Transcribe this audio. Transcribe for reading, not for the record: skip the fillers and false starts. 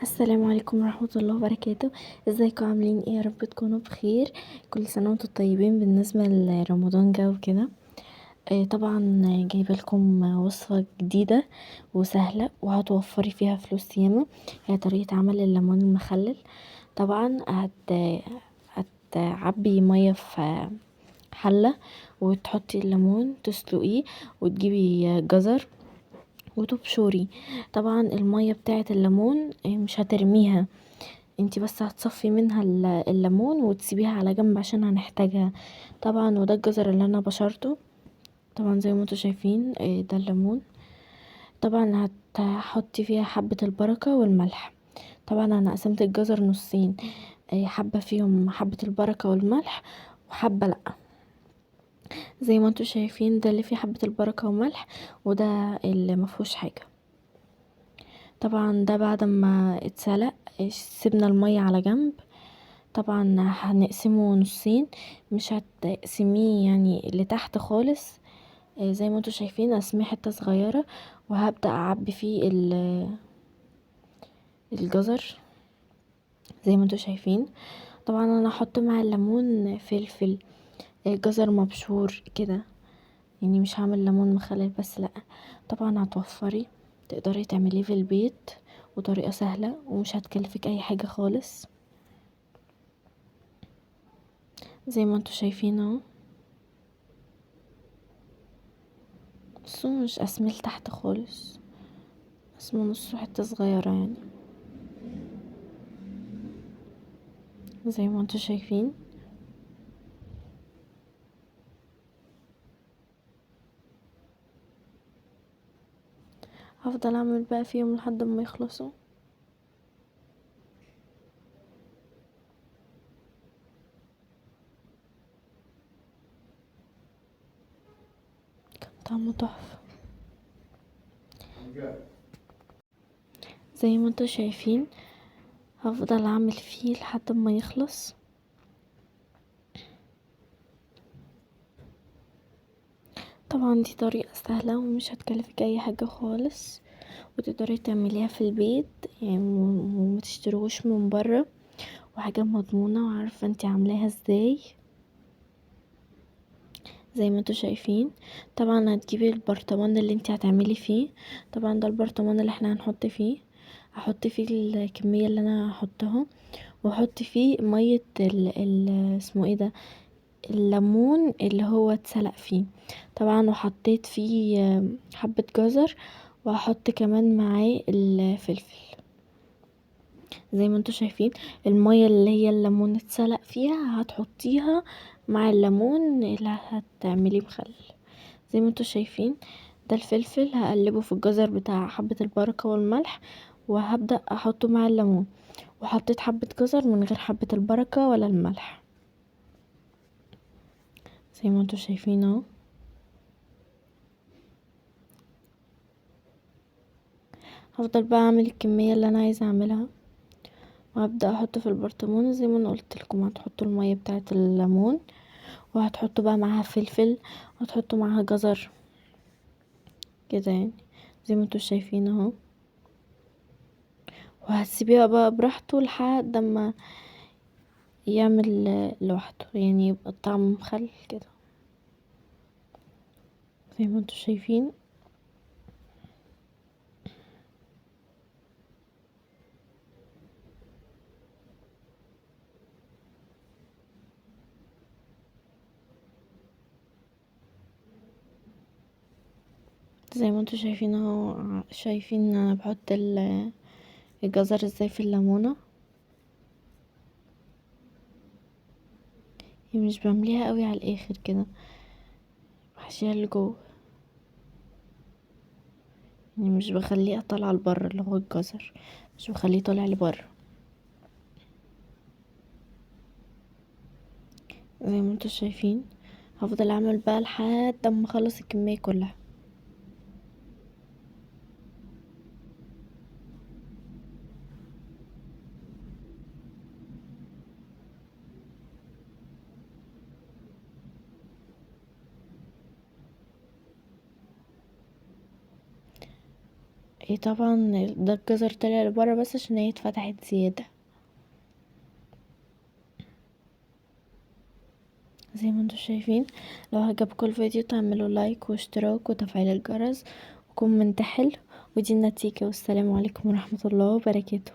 السلام عليكم ورحمة الله وبركاته. ازيكم عاملين ايه؟ يا رب تكونوا بخير. كل سنة وانتم طيبين. بالنسبة لرمضان جو كده، طبعا جايبه لكم وصفة جديدة وسهلة وهتوفري فيها فلوس ياما. هي طريقة عمل الليمون المخلل. طبعا هتعبي مية في حلة، وتحطي الليمون تسلقيه، وتجيبي جزر وتبشري. طبعا المية بتاعة الليمون مش هترميها، انتي بس هتصفي منها الليمون وتسيبيها على جنب عشان هنحتاجها. طبعا وده الجزر اللي انا بشرته. طبعا زي ما انتوا شايفين ده الليمون. طبعا هتحطي فيها حبة البركة والملح. طبعا انا قسمت الجزر نصين، حبة فيهم حبة البركة والملح، وحبة لأ. زي ما انتوا شايفين ده اللي فيه حبة البركة وملح، وده اللي مفهوش حاجة. طبعا ده بعد ما اتسلق سيبنا المية على جنب. طبعا هنقسمه نصين، مش هتقسميه يعني لتحت خالص. زي ما انتوا شايفين قسميه حتة صغيرة، وهبدأ اعبي فيه الجزر زي ما انتوا شايفين. طبعا انا هحط مع الليمون فلفل، جزر مبشور كده، يعني مش هعمل ليمون مخلل بس لأ. طبعا هتوفري، تقدري تعمليه في البيت، وطريقة سهلة ومش هتكلفك اي حاجة خالص. زي ما انتوا شايفين اهو. بصوا مش قسمه لتحت خالص، قسمه نص حتة صغيرة يعني. زي ما انتوا شايفين. هفضل اعمل بقى فيهم لحد ما يخلصوا. طعمه تحفة. زي ما انتوا شايفين هفضل اعمل فيه لحد ما يخلص. طبعا دي طريقة سهلة ومش هتكلفك اي حاجة خالص، وتقدري تعمليها في البيت يعني، وما تشتروش من بره، وحاجة مضمونة وعارفة انتي عاملاها ازاي. زي ما انتوا شايفين. طبعا هتجيبي البرطمان اللي انتي هتعملي فيه. طبعا ده البرطمان اللي احنا هنحط فيه. هحط فيه الكمية اللي انا هحطها، واحط فيه مية اسمه ايه ده، الليمون اللي هو اتسلق فيه. طبعا وحطيت فيه حبة جزر، وهحط كمان معاه الفلفل. زي ما انتوا شايفين المية اللي هي الليمون اتسلق فيها هتحطيها مع الليمون اللي هتعمليه مخلل. زي ما انتوا شايفين ده الفلفل هقلبه في الجزر بتاع حبة البركة والملح، وهبدأ احطه مع الليمون. وحطيت حبة جزر من غير حبة البركة ولا الملح. زي ما انتوا شايفين اهو. هفضل بقى اعمل الكمية اللي انا عايزة اعملها، وهبدأ احط في البرطمان. زي ما انا قلت لكم هتحطوا المية بتاعة الليمون، وهتحطوا بقى معاها فلفل، وهتحطوا معاها جزر كده يعني. زي ما انتوا شايفين اهو. وهتسيبيها بقى براحته لحد ما يعمل لوحده، يعني يبقى الطعم مخلل كده. زي ما انتوا شايفين. زي ما انتوا شايفين اهو. شايفين انا بحط الجزر ازاي في الليمونة. يعني مش بمليها قوي على الاخر كده، بحشيها اللي جوه، يعني مش بخليه طالعه لبره اللي هو الجزر، مش بخليه طالع لبره. زي ما انتوا شايفين. هفضل اعمل بقى لحد ما اخلص الكميه كلها. طبعا ده الجزر طلع لبره بس عشان هي اتفتحت زيادة. زي ما انتوا شايفين. لو عجبكم الفيديو تعملوا لايك واشتراك وتفعيل الجرس وكومنت حلو. ودي النتيجة، والسلام عليكم ورحمة الله وبركاته.